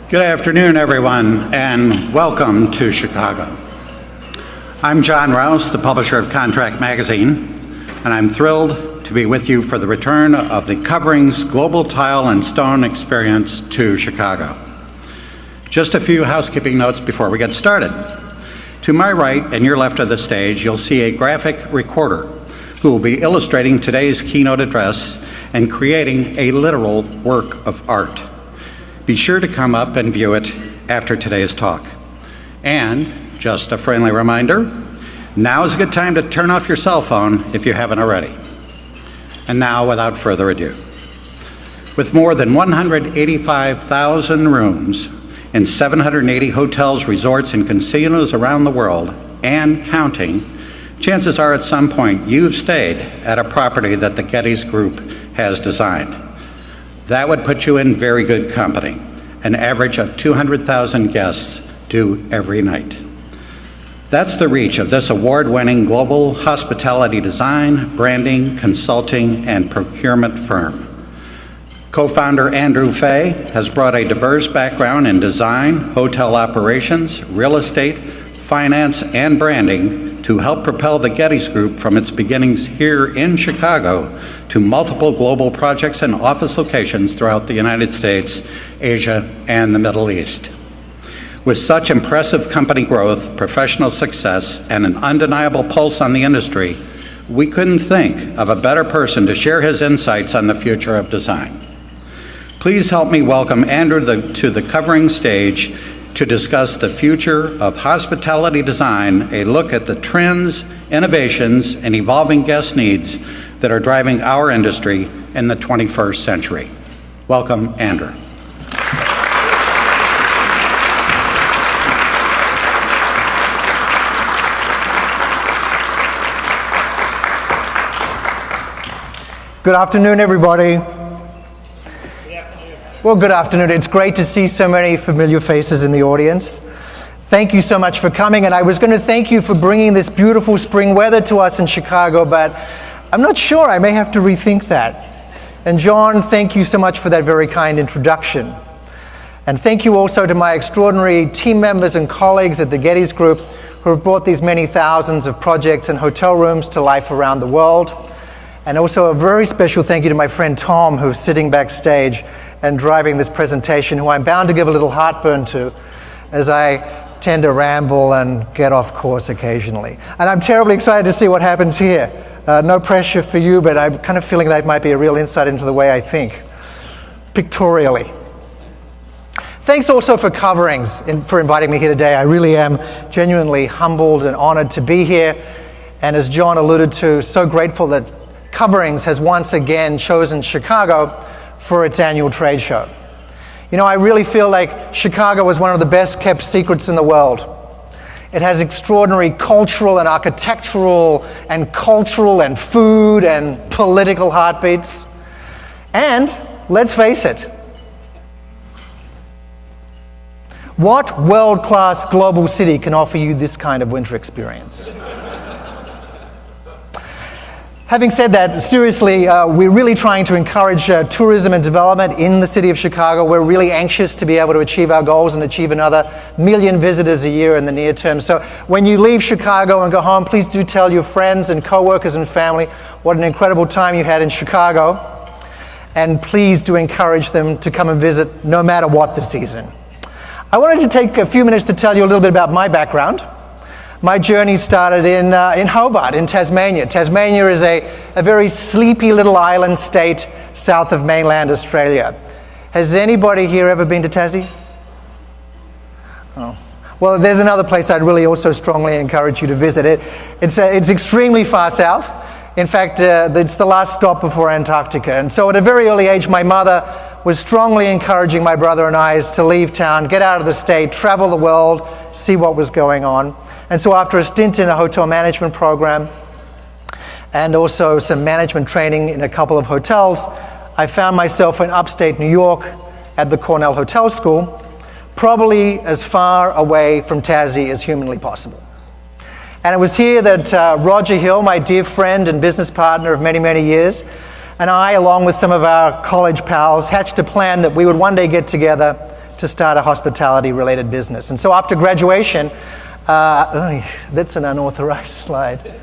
Good afternoon, everyone, and welcome to Chicago. I'm John Rouse, the publisher of Contract Magazine, and I'm thrilled to be with you for the return of the Coverings Global Tile and Stone Experience to Chicago. Just a few housekeeping notes before we get started. To my right and your left of the stage, you'll see a graphic recorder who will be illustrating today's keynote address and creating a literal work of art. Be sure to come up and view it after today's talk. And just a friendly reminder, now is a good time to turn off your cell phone if you haven't already. And now, without further ado, with more than 185,000 rooms in 780 hotels, resorts, and casinos around the world, and counting, chances are at some point you've stayed at a property that the Gettys Group has designed. That would put you in very good company. An average of 200,000 guests do every night. That's the reach of this award-winning global hospitality design, branding, consulting, and procurement firm. Co-founder Andrew Fay has brought a diverse background in design, hotel operations, real estate, finance, and branding to help propel the Gettys Group from its beginnings here in Chicago to multiple global projects and office locations throughout the United States, Asia, and the Middle East. With such impressive company growth, professional success, and an undeniable pulse on the industry, we couldn't think of a better person to share his insights on the future of design. Please help me welcome Andrew to the covering stage to discuss the future of hospitality design, a look at the trends, innovations, and evolving guest needs that are driving our industry in the 21st century. Welcome, Andrew. Good afternoon, everybody. Well, good afternoon. It's great to see so many familiar faces in the audience. Thank you so much for coming, and I was going to thank you for bringing this beautiful spring weather to us in Chicago, but I'm not sure. I may have to rethink that. And John, thank you so much for that very kind introduction. And thank you also to my extraordinary team members and colleagues at the Gettys Group who have brought these many thousands of projects and hotel rooms to life around the world. And also a very special thank you to my friend Tom, who's sitting backstage and driving this presentation, who I'm bound to give a little heartburn to, as I tend to ramble and get off course occasionally. And I'm terribly excited to see what happens here. No pressure for you, but I'm kind of feeling that might be a real insight into the way I think, pictorially. Thanks also for Coverings, for inviting me here today. I really am genuinely humbled and honored to be here. And as John alluded to, so grateful that Coverings has once again chosen Chicago for its annual trade show. You know, I really feel like Chicago is one of the best kept secrets in the world. It has extraordinary cultural and architectural and cultural and food and political heartbeats. And let's face it, what world-class global city can offer you this kind of winter experience? Having said that, seriously, we're really trying to encourage tourism and development in the city of Chicago. We're really anxious to be able to achieve our goals and achieve another 1 million visitors a year in the near term. So when you leave Chicago and go home, please do tell your friends and coworkers and family what an incredible time you had in Chicago. And please do encourage them to come and visit no matter what the season. I wanted to take a few minutes to tell you a little bit about my background. My journey started in Hobart, in Tasmania. Tasmania is a very sleepy little island state south of mainland Australia. Has anybody here ever been to Tassie? Oh. Well, there's another place I'd really also strongly encourage you to visit. It's extremely far south. In fact, it's the last stop before Antarctica. And so at a very early age, my mother was strongly encouraging my brother and I to leave town, get out of the state, travel the world, see what was going on. And so after a stint in a hotel management program and also some management training in a couple of hotels, I found myself in upstate New York at the Cornell Hotel School, probably as far away from Tassie as humanly possible. And it was here that Roger Hill, my dear friend and business partner of many, many years, and I, along with some of our college pals, hatched a plan that we would one day get together to start a hospitality-related business. And so after graduation, that's an unauthorized slide.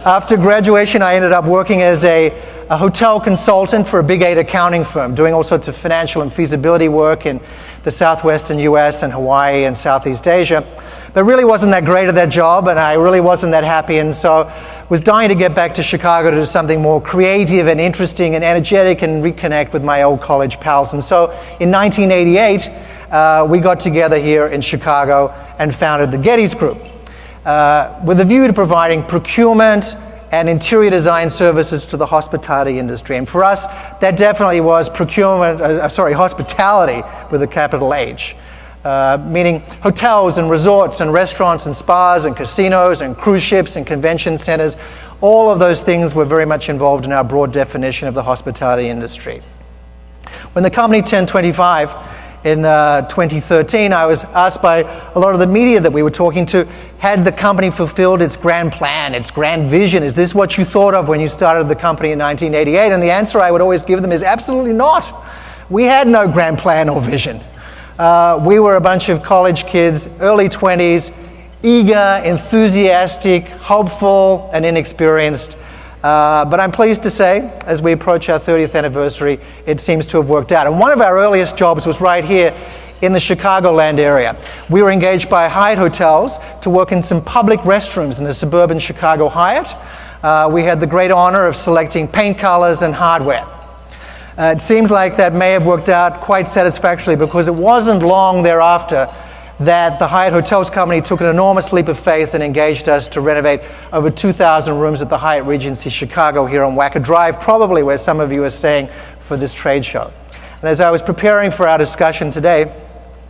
After graduation, I ended up working as a hotel consultant for a Big 8 accounting firm, doing all sorts of financial and feasibility work in the southwestern US and Hawaii and Southeast Asia. But really wasn't that great at that job, and I really wasn't that happy, and so was dying to get back to Chicago to do something more creative and interesting and energetic and reconnect with my old college pals. And so in 1988, we got together here in Chicago and founded the Gettys Group with a view to providing procurement and interior design services to the hospitality industry. And for us, that definitely was hospitality with a capital H. Meaning hotels and resorts and restaurants and spas and casinos and cruise ships and convention centers. All of those things were very much involved in our broad definition of the hospitality industry. When the company turned 25 in 2013, I was asked by a lot of the media that we were talking to, had the company fulfilled its grand plan, its grand vision? Is this what you thought of when you started the company in 1988? And the answer I would always give them is absolutely not. We had no grand plan or vision. We were a bunch of college kids, early 20s, eager, enthusiastic, hopeful, and inexperienced. But I'm pleased to say, as we approach our 30th anniversary, it seems to have worked out. And one of our earliest jobs was right here in the Chicagoland area. We were engaged by Hyatt Hotels to work in some public restrooms in the suburban Chicago Hyatt. We had the great honor of selecting paint colors and hardware. It seems like that may have worked out quite satisfactorily, because it wasn't long thereafter that the Hyatt Hotels Company took an enormous leap of faith and engaged us to renovate over 2,000 rooms at the Hyatt Regency Chicago here on Wacker Drive, probably where some of you are staying for this trade show. And as I was preparing for our discussion today,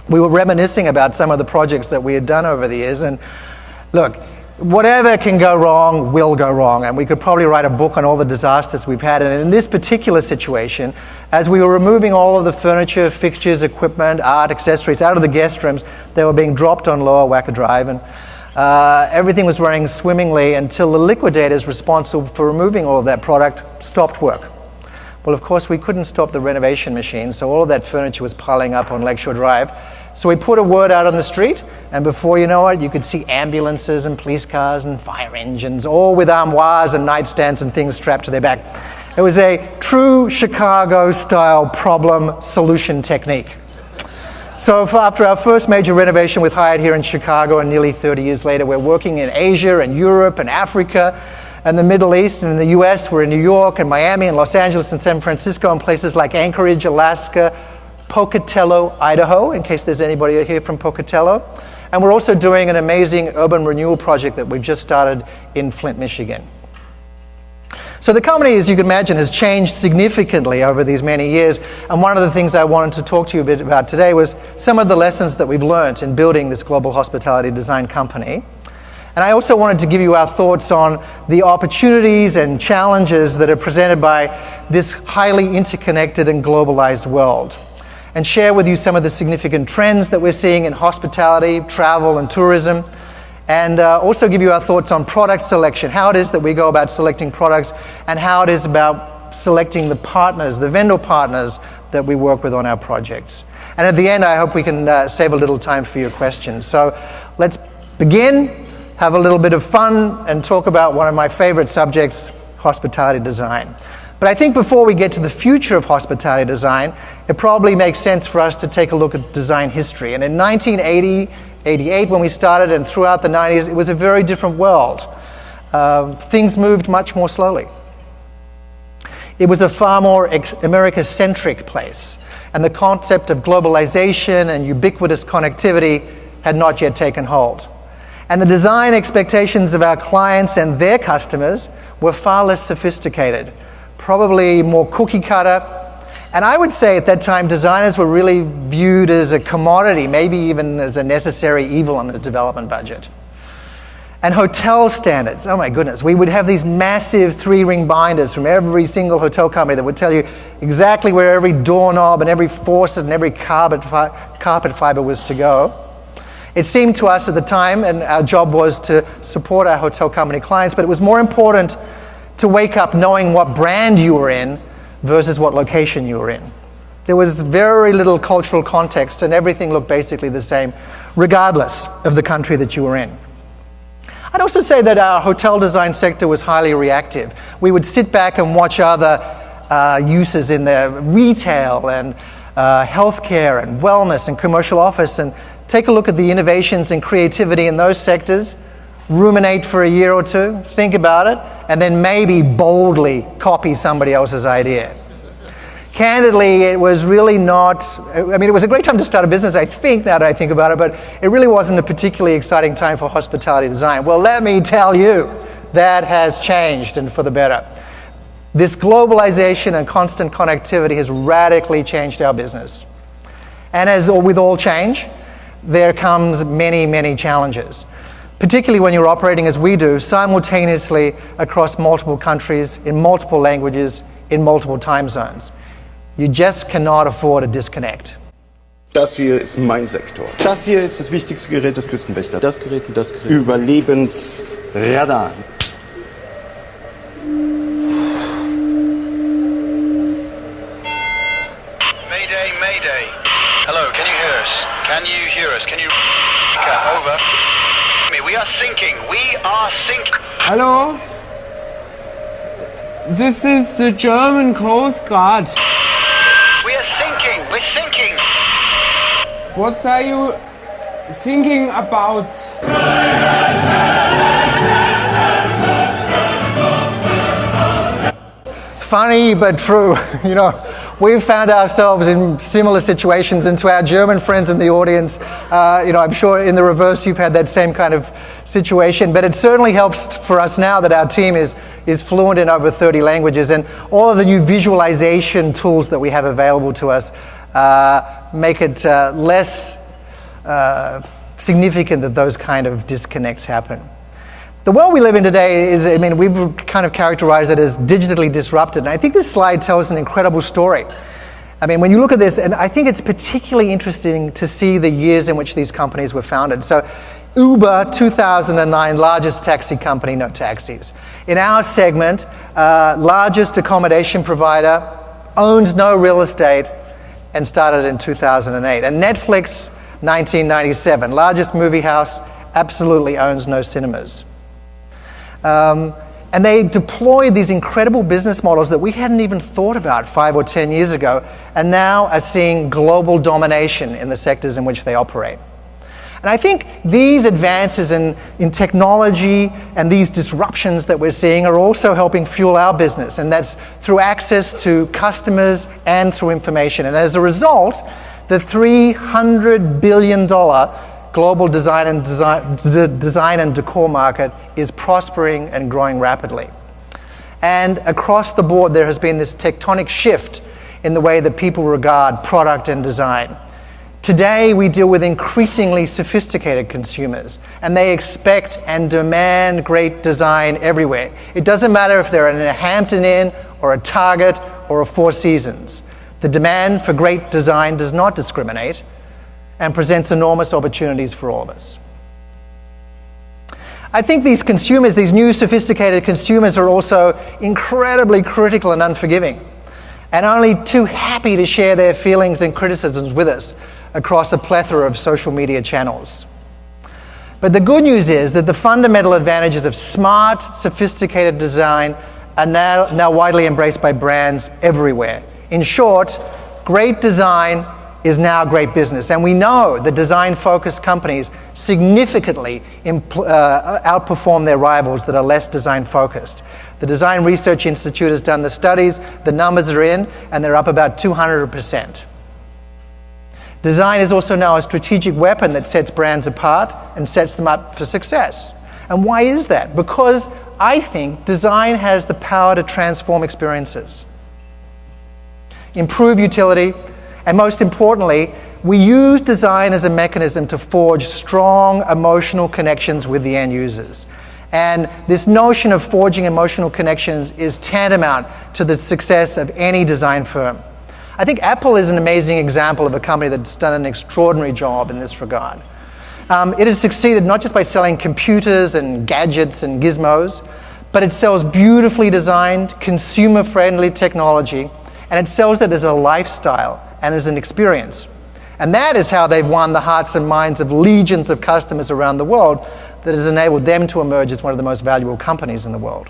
we were reminiscing about some of the projects that we had done over the years. And look, whatever can go wrong will go wrong, and we could probably write a book on all the disasters we've had. And in this particular situation, as we were removing all of the furniture, fixtures, equipment, art, accessories out of the guest rooms, they were being dropped on Lower Wacker Drive, and everything was running swimmingly until the liquidators responsible for removing all of that product stopped work. Well, of course, we couldn't stop the renovation machine, so all of that furniture was piling up on Lakeshore Drive. So we put a word out on the street, and before you know it, you could see ambulances and police cars and fire engines, all with armoires and nightstands and things strapped to their back. It was a true Chicago-style problem-solution technique. So after our first major renovation with Hyatt here in Chicago, and nearly 30 years later, we're working in Asia and Europe and Africa and the Middle East, and in the US, we're in New York and Miami and Los Angeles and San Francisco and places like Anchorage, Alaska, Pocatello, Idaho, in case there's anybody here from Pocatello. And we're also doing an amazing urban renewal project that we've just started in Flint, Michigan. So the company, as you can imagine, has changed significantly over these many years. And one of the things I wanted to talk to you a bit about today was some of the lessons that we've learned in building this global hospitality design company. And I also wanted to give you our thoughts on the opportunities and challenges that are presented by this highly interconnected and globalized world, and share with you some of the significant trends that we're seeing in hospitality, travel, and tourism, and also give you our thoughts on product selection, how it is that we go about selecting products, and how it is about selecting the partners, the vendor partners that we work with on our projects. And at the end, I hope we can save a little time for your questions. So let's begin, have a little bit of fun, and talk about one of my favorite subjects, hospitality design. But I think before we get to the future of hospitality design, it probably makes sense for us to take a look at design history. And in 1980, 88, when we started, and throughout the 90s, it was a very different world. Things moved much more slowly. It was a far more America-centric place, and the concept of globalization and ubiquitous connectivity had not yet taken hold. And the design expectations of our clients and their customers were far less sophisticated, probably more cookie cutter. And I would say at that time, designers were really viewed as a commodity, maybe even as a necessary evil on a development budget. And hotel standards, oh my goodness, we would have these massive 3-ring binders from every single hotel company that would tell you exactly where every doorknob and every faucet and every carpet fiber was to go. It seemed to us at the time, and our job was to support our hotel company clients, but it was more important to wake up knowing what brand you were in versus what location you were in. There was very little cultural context, and everything looked basically the same, regardless of the country that you were in. I'd also say that our hotel design sector was highly reactive. We would sit back and watch other uses in the retail and healthcare and wellness and commercial office and take a look at the innovations and creativity in those sectors, ruminate for a year or two, think about it, and then maybe boldly copy somebody else's idea. Candidly, it was really not, it was a great time to start a business, I think, now that I think about it, but it really wasn't a particularly exciting time for hospitality design. Well, let me tell you, that has changed, and for the better. This globalization and constant connectivity has radically changed our business. And as with all change, there comes many, many challenges, particularly when you're operating as we do, simultaneously across multiple countries, in multiple languages, in multiple time zones. You just cannot afford a disconnect. Das hier ist mein Sektor. Das hier ist das wichtigste Gerät des Küstenwächters. Das Gerät und das Gerät. Überlebensradar. Mayday, Mayday. Hello, can you hear us? Can you hear us? Can you... Over. We are sinking. We are sinking. Hello? This is the German Coast Guard. We are sinking. We're sinking. What are you thinking about? Funny but true. You know, we've found ourselves in similar situations, and to our German friends in the audience, I'm sure in the reverse you've had that same kind of situation, but it certainly helps for us now that our team is fluent in over 30 languages, and all of the new visualization tools that we have available to us make it less significant that those kind of disconnects happen. The world we live in today is, we've kind of characterized it as digitally disrupted, and I think this slide tells an incredible story. When you look at this, and I think it's particularly interesting to see the years in which these companies were founded. So Uber, 2009, largest taxi company, no taxis. In our segment, largest accommodation provider, owns no real estate, and started in 2008. And Netflix, 1997, largest movie house, absolutely owns no cinemas. And they deployed these incredible business models that we hadn't even thought about 5 or 10 years ago, and now are seeing global domination in the sectors in which they operate. And I think these advances in technology and these disruptions that we're seeing are also helping fuel our business, and that's through access to customers and through information. And as a result, the $300 billion global design and decor market is prospering and growing rapidly. And across the board, there has been this tectonic shift in the way that people regard product and design. Today, we deal with increasingly sophisticated consumers, and they expect and demand great design everywhere. It doesn't matter if they're in a Hampton Inn or a Target or a Four Seasons. The demand for great design does not discriminate and presents enormous opportunities for all of us. I think these consumers, these new sophisticated consumers, are also incredibly critical and unforgiving, and only too happy to share their feelings and criticisms with us across a plethora of social media channels. But the good news is that the fundamental advantages of smart, sophisticated design are now widely embraced by brands everywhere. In short, great design is now great business. And we know that design-focused companies significantly outperform their rivals that are less design-focused. The Design Research Institute has done the studies, the numbers are in, and they're up about 200%. Design is also now a strategic weapon that sets brands apart and sets them up for success. And why is that? Because I think design has the power to transform experiences, improve utility, and most importantly, we use design as a mechanism to forge strong emotional connections with the end users. And this notion of forging emotional connections is tantamount to the success of any design firm. I think Apple is an amazing example of a company that's done an extraordinary job in this regard. It has succeeded not just by selling computers and gadgets and gizmos, but it sells beautifully designed, consumer-friendly technology, and it sells it as a lifestyle and as an experience. And that is how they've won the hearts and minds of legions of customers around the world that has enabled them to emerge as one of the most valuable companies in the world.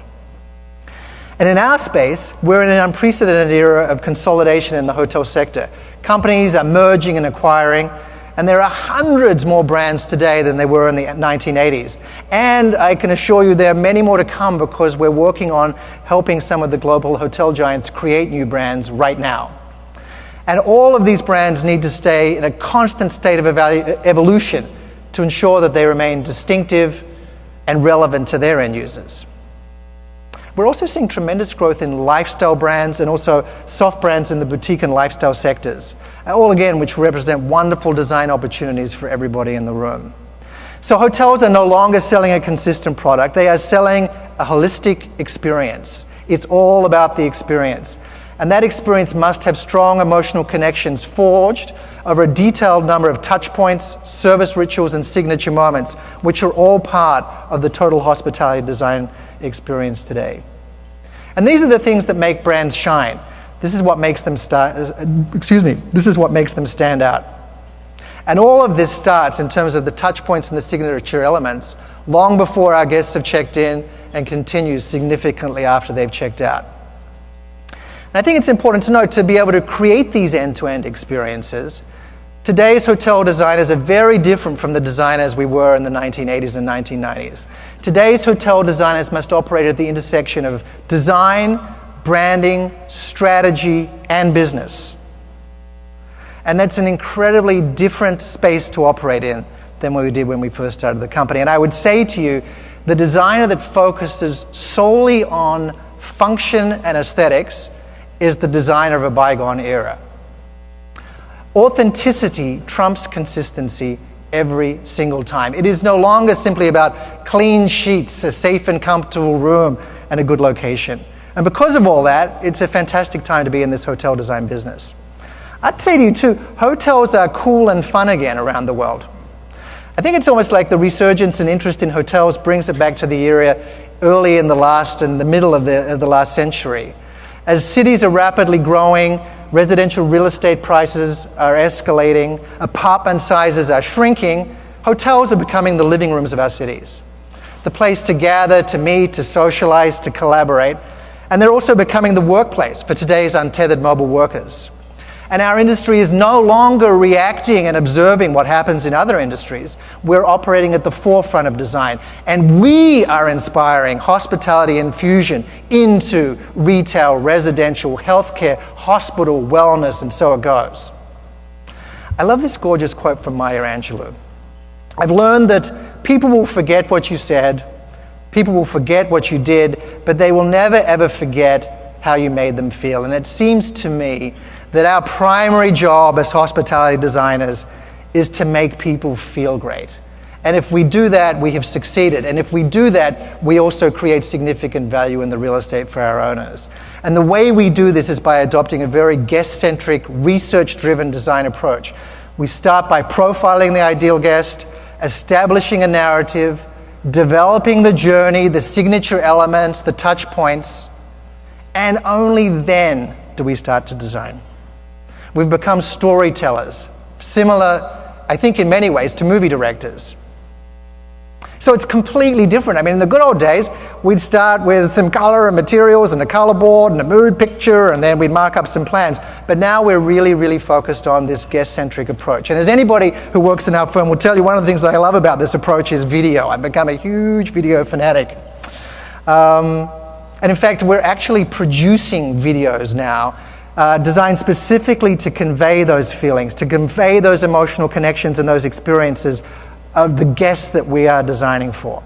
And in our space, we're in an unprecedented era of consolidation in the hotel sector. Companies are merging and acquiring, and there are hundreds more brands today than there were in the 1980s. And I can assure you there are many more to come because we're working on helping some of the global hotel giants create new brands right now. And all of these brands need to stay in a constant state of evolution to ensure that they remain distinctive and relevant to their end users. We're also seeing tremendous growth in lifestyle brands and also soft brands in the boutique and lifestyle sectors, all again which represent wonderful design opportunities for everybody in the room. So hotels are no longer selling a consistent product, they are selling a holistic experience. It's all about the experience. And that experience must have strong emotional connections forged over a detailed number of touch points, service rituals, and signature moments, which are all part of the total hospitality design experience today. And these are the things that make brands shine. This is what makes them this is what makes them stand out. And all of this starts in terms of the touch points and the signature elements long before our guests have checked in and continues significantly after they've checked out. And I think it's important to note, to be able to create these end-to-end experiences, today's hotel designers are very different from the designers we were in the 1980s and 1990s. Today's hotel designers must operate at the intersection of design, branding, strategy, and business. And that's an incredibly different space to operate in than what we did when we first started the company. And I would say to you, the designer that focuses solely on function and aesthetics is the designer of a bygone era. Authenticity trumps consistency every single time. It is no longer simply about clean sheets, a safe and comfortable room, and a good location. And because of all that, it's a fantastic time to be in this hotel design business. I'd say to you too, hotels are cool and fun again around the world. I think it's almost like the resurgence and interest in hotels brings it back to the era early in the middle of the last century. As cities are rapidly growing, residential real estate prices are escalating, apartment sizes are shrinking, hotels are becoming the living rooms of our cities. The place to gather, to meet, to socialize, to collaborate. And they're also becoming the workplace for today's untethered mobile workers. And our industry is no longer reacting and observing what happens in other industries. We're operating at the forefront of design. And we are inspiring hospitality infusion into retail, residential, healthcare, hospital, wellness, and so it goes. I love this gorgeous quote from Maya Angelou. I've learned that people will forget what you said, people will forget what you did, but they will never ever forget how you made them feel. And it seems to me that our primary job as hospitality designers is to make people feel great. And if we do that, we have succeeded. And if we do that, we also create significant value in the real estate for our owners. And the way we do this is by adopting a very guest-centric, research-driven design approach. We start by profiling the ideal guest, establishing a narrative, developing the journey, the signature elements, the touch points, and only then do we start to design. We've become storytellers, similar, I think in many ways, to movie directors. So it's completely different. I mean, in the good old days, we'd start with some color and materials and a color board and a mood picture, and then we'd mark up some plans. But now we're really, really focused on this guest-centric approach. And as anybody who works in our firm will tell you, one of the things that I love about this approach is video. I've become a huge video fanatic. And in fact, we're actually producing videos now designed specifically to convey those feelings, to convey those emotional connections and those experiences of the guests that we are designing for.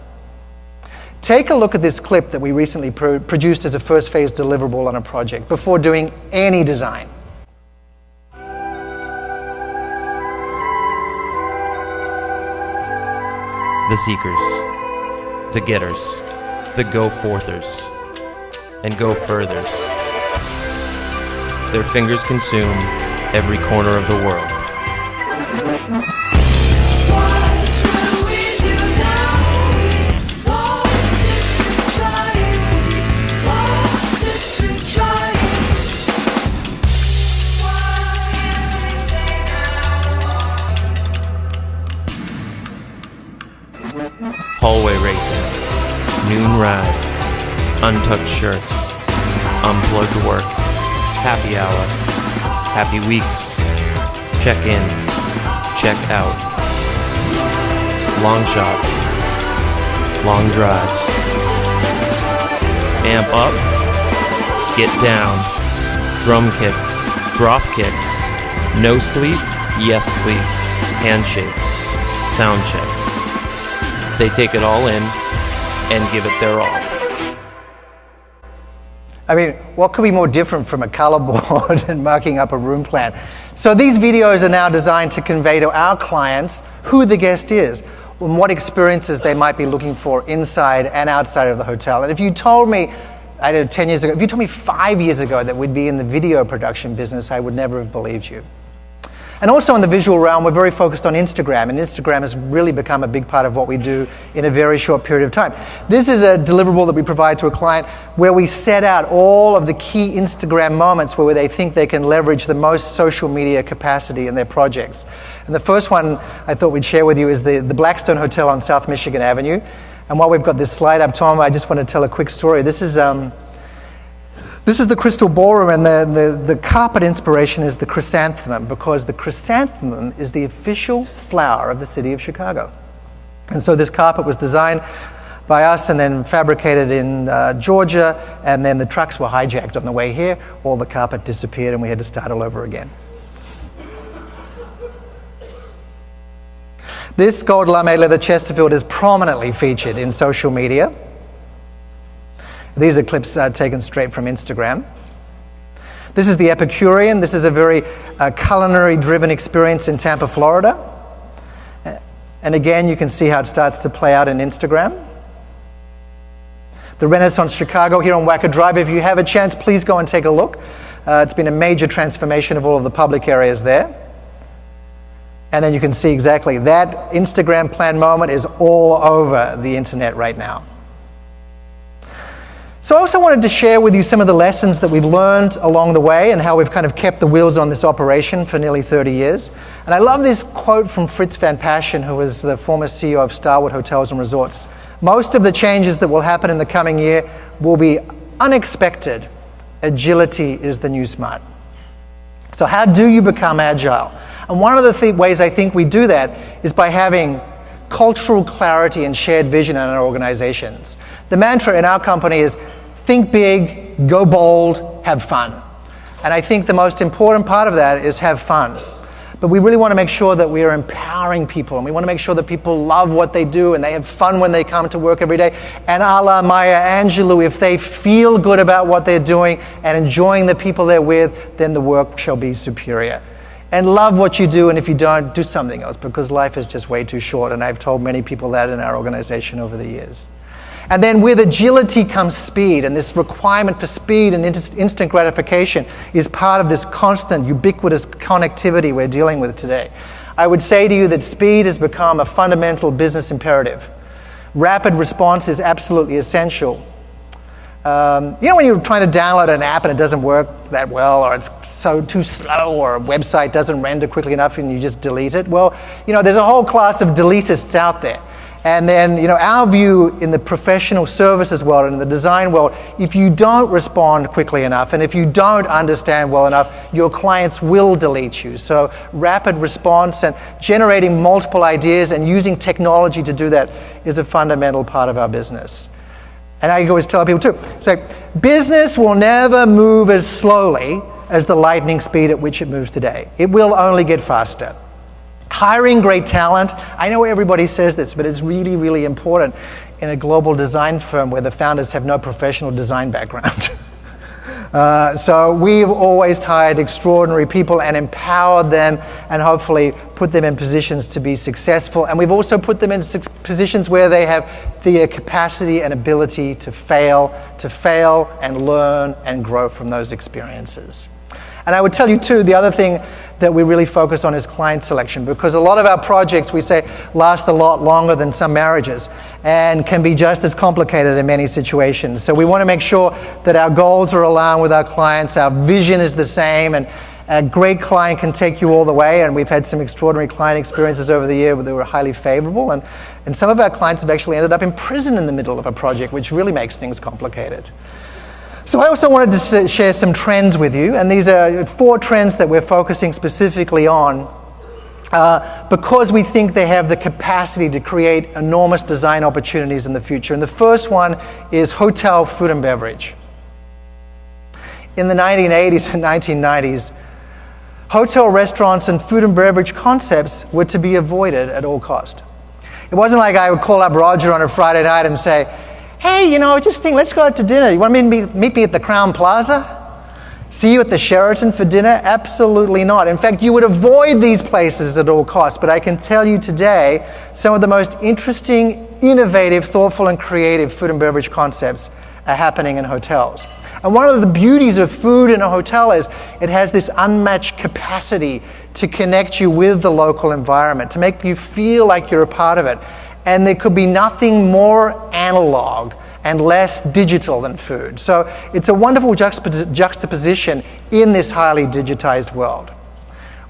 Take a look at this clip that we recently produced as a first phase deliverable on a project before doing any design. The seekers, the getters, the go-forthers, and go-furthers. Their fingers consume every corner of the world. gazing. Noon rides, untucked shirts, unplugged work, happy hour, happy weeks, check in, check out, long shots, long drives, amp up, get down, drum kicks, drop kicks, no sleep, yes sleep, handshakes, sound checks. They take it all in and give it their all. I mean, what could be more different from a color board and marking up a room plan? So these videos are now designed to convey to our clients who the guest is and what experiences they might be looking for inside and outside of the hotel. And if you told me, I don't know, 10 years ago, if you told me 5 years ago that we'd be in the video production business, I would never have believed you. And also in the visual realm, we're very focused on Instagram, and Instagram has really become a big part of what we do in a very short period of time. This is a deliverable that we provide to a client where we set out all of the key Instagram moments where they think they can leverage the most social media capacity in their projects. And the first one I thought we'd share with you is the Blackstone Hotel on South Michigan Avenue. And while we've got this slide up, Tom, I just want to tell a quick story. This is the Crystal Ballroom, and the carpet inspiration is the chrysanthemum, because the chrysanthemum is the official flower of the city of Chicago. And so this carpet was designed by us and then fabricated in Georgia, and then the trucks were hijacked on the way here. All the carpet disappeared and we had to start all over again. This gold lame leather Chesterfield is prominently featured in social media. These are clips taken straight from Instagram. This is the Epicurean. This is a very culinary-driven experience in Tampa, Florida. And again, you can see how it starts to play out in Instagram. The Renaissance Chicago here on Wacker Drive. If you have a chance, please go and take a look. It's been a major transformation of all of the public areas there. And then you can see exactly that Instagram plan moment is all over the internet right now. So I also wanted to share with you some of the lessons that we've learned along the way and how we've kind of kept the wheels on this operation for nearly 30 years. And I love this quote from Fritz van Paschen, who was the former CEO of Starwood Hotels and Resorts. Most of the changes that will happen in the coming year will be unexpected. Agility is the new smart. So how do you become agile? And one of the ways I think we do that is by having cultural clarity and shared vision in our organizations. The mantra in our company is think big, go bold, have fun. And I think the most important part of that is have fun. But we really want to make sure that we are empowering people, and we want to make sure that people love what they do and they have fun when they come to work every day. And a la Maya Angelou, if they feel good about what they're doing and enjoying the people they're with, then the work shall be superior. And love what you do, and if you don't, do something else, because life is just way too short, and I've told many people that in our organization over the years. And then with agility comes speed, and this requirement for speed and instant gratification is part of this constant, ubiquitous connectivity we're dealing with today. I would say to you that speed has become a fundamental business imperative. Rapid response is absolutely essential. When you're trying to download an app and it doesn't work that well, or it's too slow, or a website doesn't render quickly enough and you just delete it, well, there's a whole class of deletists out there. And then, our view in the professional services world and in the design world, if you don't respond quickly enough and if you don't understand well enough, your clients will delete you. So rapid response and generating multiple ideas and using technology to do that is a fundamental part of our business. And I always tell people too, business will never move as slowly as the lightning speed at which it moves today. It will only get faster. Hiring great talent, I know everybody says this, but it's really, really important in a global design firm where the founders have no professional design background. So we've always hired extraordinary people and empowered them and hopefully put them in positions to be successful. And we've also put them in positions where they have the capacity and ability to fail and learn and grow from those experiences. And I would tell you too, the other thing that we really focus on is client selection, because a lot of our projects, we say, last a lot longer than some marriages and can be just as complicated in many situations. So we want to make sure that our goals are aligned with our clients, our vision is the same, and A great client can take you all the way, and we've had some extraordinary client experiences over the year that were highly favorable, and some of our clients have actually ended up in prison in the middle of a project, which really makes things complicated. So I also wanted to share some trends with you, and these are 4 trends that we're focusing specifically on because we think they have the capacity to create enormous design opportunities in the future. And the first one is hotel food and beverage. In the 1980s and 1990s, hotel restaurants and food and beverage concepts were to be avoided at all cost. It wasn't like I would call up Roger on a Friday night and say, hey, just think, let's go out to dinner. You want to meet me at the Crowne Plaza? See you at the Sheraton for dinner? Absolutely not. In fact, you would avoid these places at all costs. But I can tell you today, some of the most interesting, innovative, thoughtful, and creative food and beverage concepts are happening in hotels. And one of the beauties of food in a hotel is it has this unmatched capacity to connect you with the local environment, to make you feel like you're a part of it. And there could be nothing more analog and less digital than food. So it's a wonderful juxtaposition in this highly digitized world.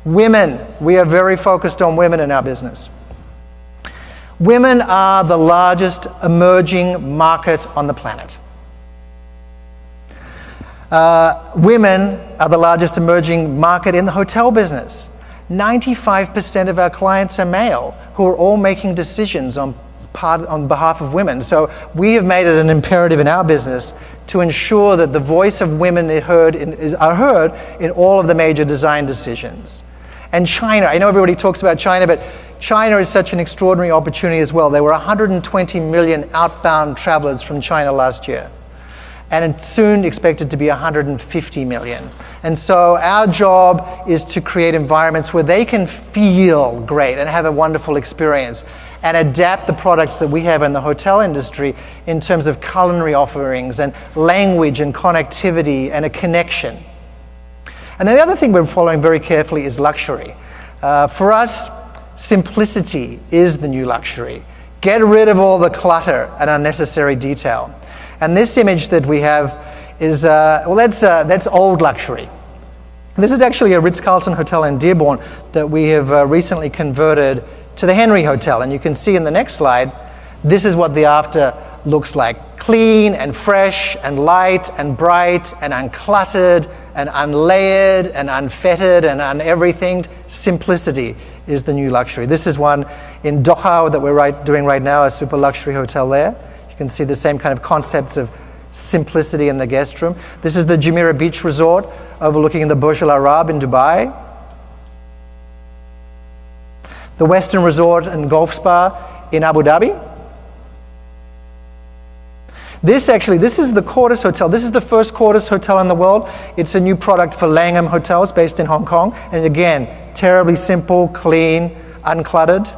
Women, we are very focused on women in our business. Women are the largest emerging market on the planet. Women are the largest emerging market in the hotel business. 95% of our clients are male, who are all making decisions on behalf of women. So we have made it an imperative in our business to ensure that the voice of women are heard in all of the major design decisions. And China, I know everybody talks about China, but China is such an extraordinary opportunity as well. There were 120 million outbound travelers from China last year, and it's soon expected to be 150 million. And so our job is to create environments where they can feel great and have a wonderful experience, and adapt the products that we have in the hotel industry in terms of culinary offerings and language and connectivity and a connection. And then the other thing we're following very carefully is luxury. For us, simplicity is the new luxury. Get rid of all the clutter and unnecessary detail. And this image that we have is, that's old luxury. This is actually a Ritz-Carlton hotel in Dearborn that we have recently converted to the Henry Hotel. And you can see in the next slide, this is what the after looks like. Clean and fresh and light and bright and uncluttered and unlayered and unfettered and un-everything. Simplicity is the new luxury. This is one in Doha that we're doing right now, a super luxury hotel there. You can see the same kind of concepts of simplicity in the guest room. This is the Jumeirah Beach Resort overlooking the Burj Al Arab in Dubai. The Western Resort and Golf Spa in Abu Dhabi. This is the Quarters Hotel. This is the first Quarters Hotel in the world. It's a new product for Langham Hotels based in Hong Kong. And again, terribly simple, clean, uncluttered.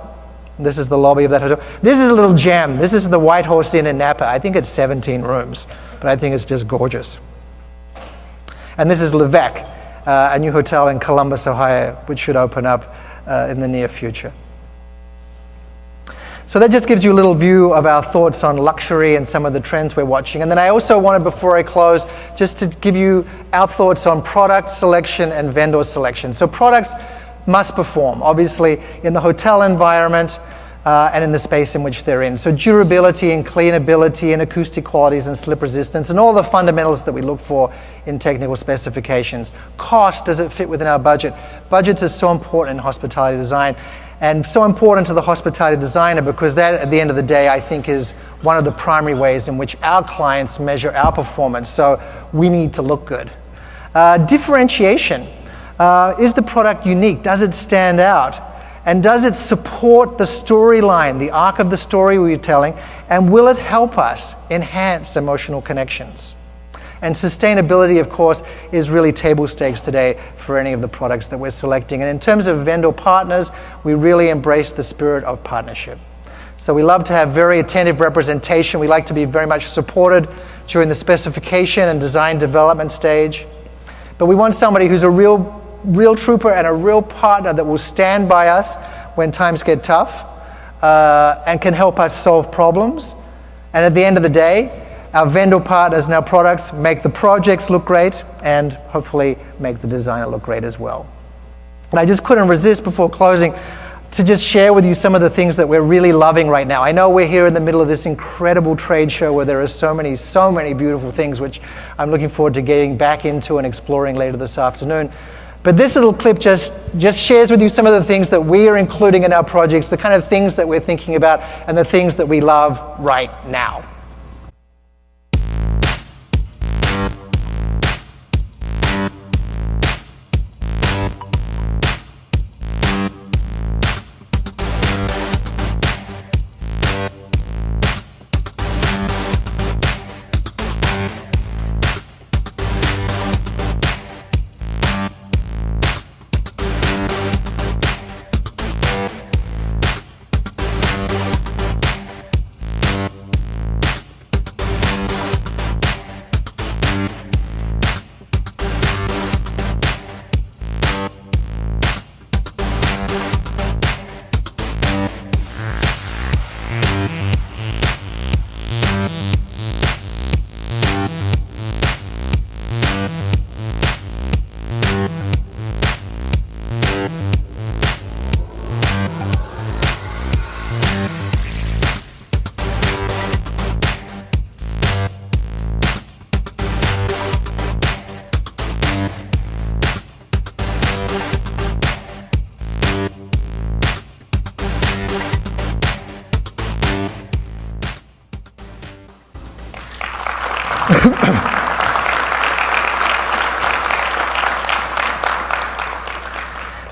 This is the lobby of that hotel. This is a little gem. This is the White Horse Inn in Napa. I think it's 17 rooms, but I think it's just gorgeous. And this is Levesque, a new hotel in Columbus, Ohio, which should open up in the near future. So that just gives you a little view of our thoughts on luxury and some of the trends we're watching. And then I also wanted, before I close, just to give you our thoughts on product selection and vendor selection. So products must perform, obviously, in the hotel environment and in the space in which they're in. So durability and cleanability and acoustic qualities and slip resistance and all the fundamentals that we look for in technical specifications. Cost, does it fit within our budget? Budgets are so important in hospitality design, and so important to the hospitality designer, because that, at the end of the day, I think is one of the primary ways in which our clients measure our performance. So we need to look good. Differentiation. Is the product unique? Does it stand out? And does it support the storyline, the arc of the story we're telling? And will it help us enhance emotional connections? And sustainability, of course, is really table stakes today for any of the products that we're selecting. And in terms of vendor partners, we really embrace the spirit of partnership. So we love to have very attentive representation. We like to be very much supported during the specification and design development stage. But we want somebody who's a real trooper and a real partner that will stand by us when times get tough and can help us solve problems. And at the end of the day, our vendor partners and our products make the projects look great, and hopefully make the designer look great as well. And I just couldn't resist before closing to just share with you some of the things that we're really loving right now. I know we're here in the middle of this incredible trade show where there are so many beautiful things, which I'm looking forward to getting back into and exploring later this afternoon. But this little clip just shares with you some of the things that we are including in our projects, the kind of things that we're thinking about, and the things that we love right now.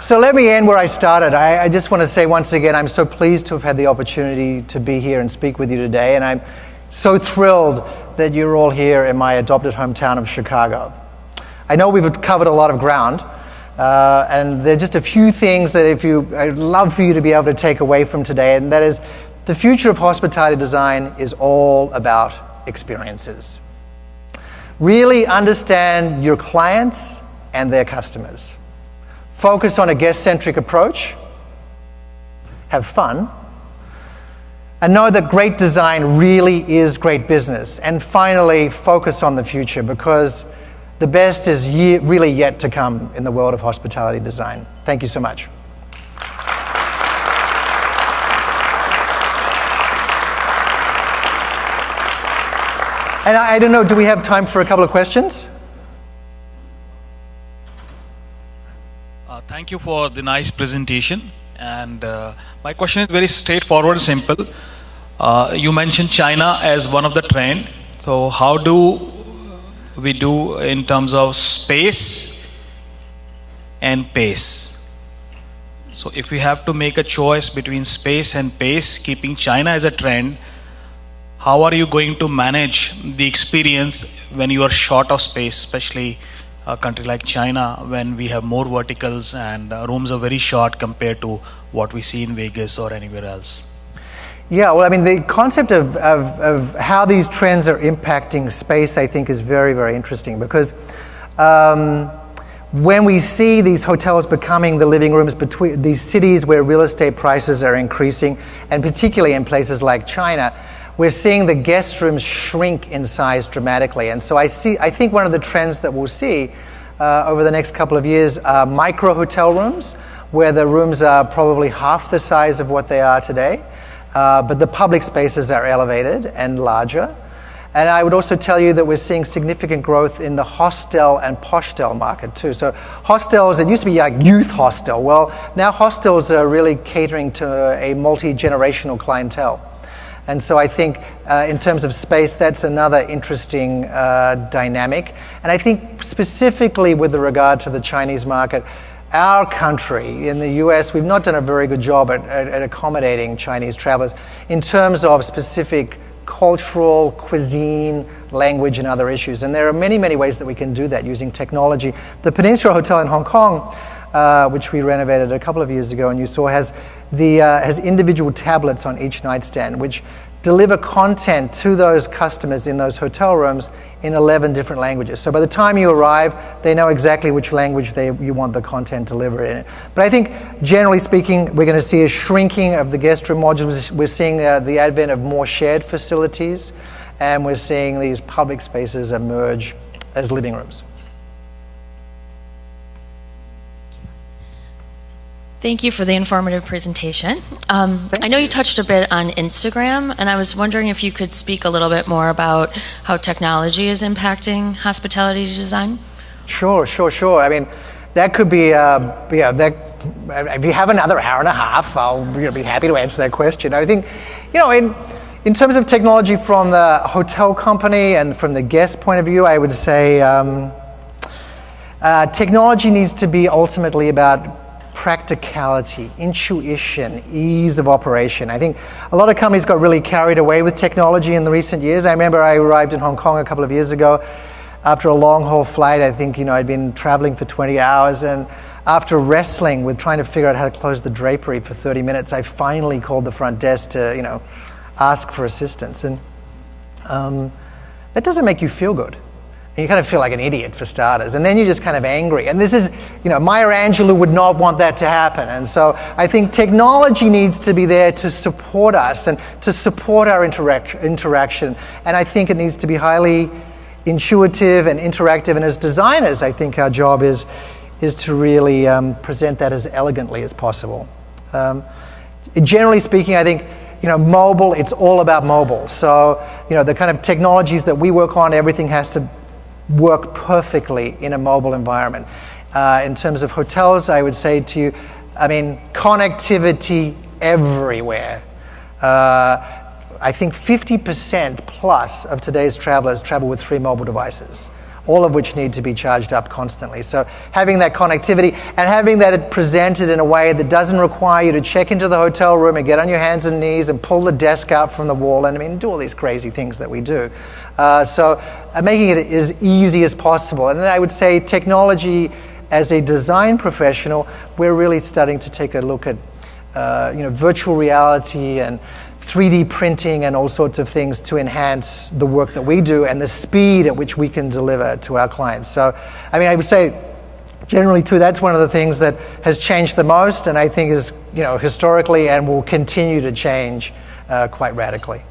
So let me end where I started. I just want to say once again, I'm so pleased to have had the opportunity to be here and speak with you today, and I'm so thrilled that you're all here in my adopted hometown of Chicago. I know we've covered a lot of ground, and there are just a few things that I'd love for you to be able to take away from today, and that is the future of hospitality design is all about experiences. Really understand your clients and their customers. Focus on a guest-centric approach, have fun, and know that great design really is great business. And finally, focus on the future, because the best is really yet to come in the world of hospitality design. Thank you so much. And I don't know, do we have time for a couple of questions? Thank you for the nice presentation. And my question is very straightforward, simple. You mentioned China as one of the trend. So how do we do in terms of space and pace? So if we have to make a choice between space and pace, keeping China as a trend, how are you going to manage the experience when you are short of space, especially a country like China, when we have more verticals and rooms are very short compared to what we see in Vegas or anywhere else? Yeah, well, I mean, the concept of how these trends are impacting space, I think, is very, very interesting, because when we see these hotels becoming the living rooms between these cities where real estate prices are increasing, and particularly in places like China, we're seeing the guest rooms shrink in size dramatically. And so I think one of the trends that we'll see over the next couple of years are micro hotel rooms, where the rooms are probably half the size of what they are today, but the public spaces are elevated and larger. And I would also tell you that we're seeing significant growth in the hostel and postel market too. So hostels, it used to be like youth hostel. Well, now hostels are really catering to a multi-generational clientele. And so I think in terms of space, that's another interesting dynamic. And I think specifically with regard to the Chinese market, our country in the US, we've not done a very good job at accommodating Chinese travelers in terms of specific cultural, cuisine, language, and other issues. And there are many, many ways that we can do that using technology. The Peninsula Hotel in Hong Kong, which we renovated a couple of years ago, and you saw has individual tablets on each nightstand, which deliver content to those customers in those hotel rooms in 11 different languages. So by the time you arrive, they know exactly which language you want the content delivered in. But I think, generally speaking, we're going to see a shrinking of the guest room modules. We're seeing the advent of more shared facilities, and we're seeing these public spaces emerge as living rooms. Thank you for the informative presentation. I know you touched a bit on Instagram, and I was wondering if you could speak a little bit more about how technology is impacting hospitality design. Sure. I mean, that could be, if you have another hour and a half, I'll be happy to answer that question. I think, in terms of technology from the hotel company and from the guest point of view, I would say technology needs to be ultimately about practicality, intuition, ease of operation. I think a lot of companies got really carried away with technology in the recent years. I remember I arrived in Hong Kong a couple of years ago after a long-haul flight. I think, I'd been traveling for 20 hours, and after wrestling with trying to figure out how to close the drapery for 30 minutes, I finally called the front desk to, ask for assistance. And that doesn't make you feel good. You kind of feel like an idiot for starters, and then you're just kind of angry. And this is, Maya Angelou would not want that to happen. And so I think technology needs to be there to support us and to support our interaction. And I think it needs to be highly intuitive and interactive. And as designers, I think our job is to really present that as elegantly as possible. Generally speaking, I think, mobile, it's all about mobile. So, the kind of technologies that we work on, everything has to work perfectly in a mobile environment. In terms of hotels, I would say to you, connectivity everywhere. I think 50% plus of today's travelers travel with 3 mobile devices, all of which need to be charged up constantly. So having that connectivity and having that presented in a way that doesn't require you to check into the hotel room and get on your hands and knees and pull the desk out from the wall and do all these crazy things that we do. So making it as easy as possible. And then I would say technology as a design professional, we're really starting to take a look at virtual reality and 3D printing and all sorts of things to enhance the work that we do and the speed at which we can deliver to our clients. So, I would say generally too, that's one of the things that has changed the most, and I think is, historically and will continue to change quite radically.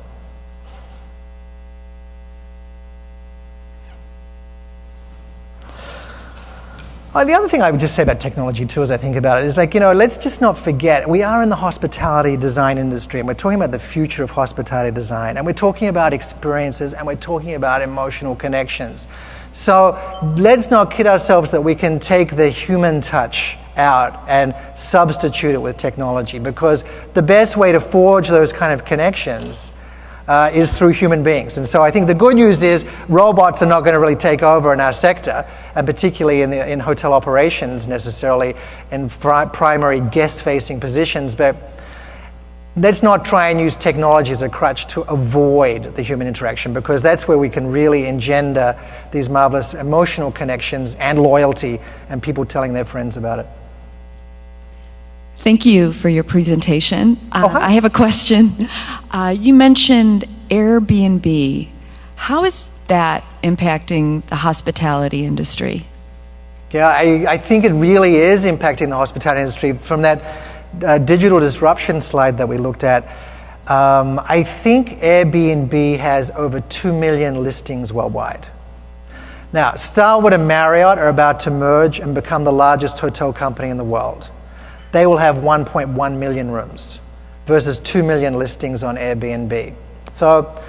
The other thing I would just say about technology too, as I think about it, is let's just not forget, we are in the hospitality design industry, and we're talking about the future of hospitality design, and we're talking about experiences, and we're talking about emotional connections. So let's not kid ourselves that we can take the human touch out and substitute it with technology, because the best way to forge those kind of connections is through human beings. And so I think the good news is robots are not going to really take over in our sector, and particularly in hotel operations necessarily, in primary guest-facing positions. But let's not try and use technology as a crutch to avoid the human interaction, because that's where we can really engender these marvelous emotional connections and loyalty and people telling their friends about it. Thank you for your presentation. Hi. I have a question. You mentioned Airbnb. How is that impacting the hospitality industry? Yeah, I think it really is impacting the hospitality industry. From that digital disruption slide that we looked at, I think Airbnb has over 2 million listings worldwide. Now, Starwood and Marriott are about to merge and become the largest hotel company in the world. They will have 1.1 million rooms versus 2 million listings on Airbnb. So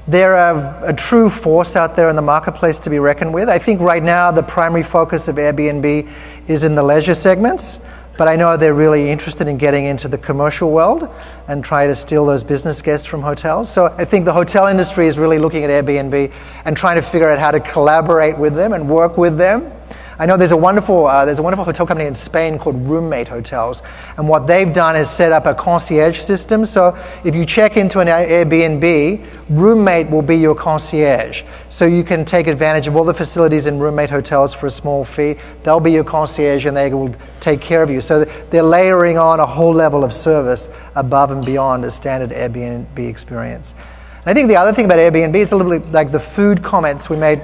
they're a true force out there in the marketplace to be reckoned with. I think right now the primary focus of Airbnb is in the leisure segments, but I know they're really interested in getting into the commercial world and try to steal those business guests from hotels. So I think the hotel industry is really looking at Airbnb and trying to figure out how to collaborate with them and work with them. I know there's a wonderful hotel company in Spain called Roommate Hotels, and what they've done is set up a concierge system. So if you check into an Airbnb, Roommate will be your concierge. So you can take advantage of all the facilities in Roommate Hotels for a small fee. They'll be your concierge and they will take care of you. So they're layering on a whole level of service above and beyond a standard Airbnb experience. And I think the other thing about Airbnb is a little bit like the food comments we made.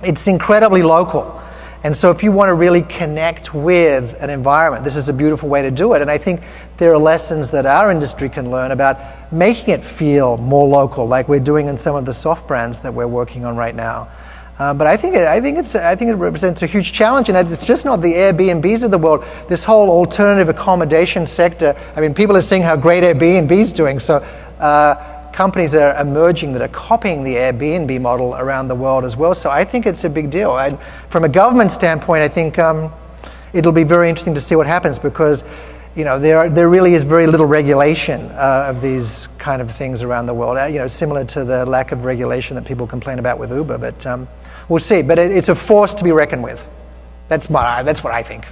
It's incredibly local. And so if you want to really connect with an environment, this is a beautiful way to do it. And I think there are lessons that our industry can learn about making it feel more local, like we're doing in some of the soft brands that we're working on right now. But I think it represents a huge challenge, and it's just not the Airbnbs of the world. This whole alternative accommodation sector. I mean, people are seeing how great Airbnb's doing. So companies are emerging that are copying the Airbnb model around the world as well. So I think it's a big deal. And from a government standpoint, I think it'll be very interesting to see what happens, because there really is very little regulation of these kind of things around the world. Similar to the lack of regulation that people complain about with Uber. But we'll see. But it's a force to be reckoned with. That's what I think.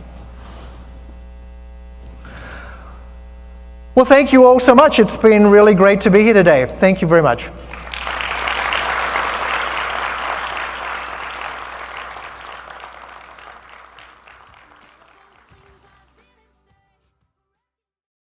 Well, thank you all so much. It's been really great to be here today. Thank you very much.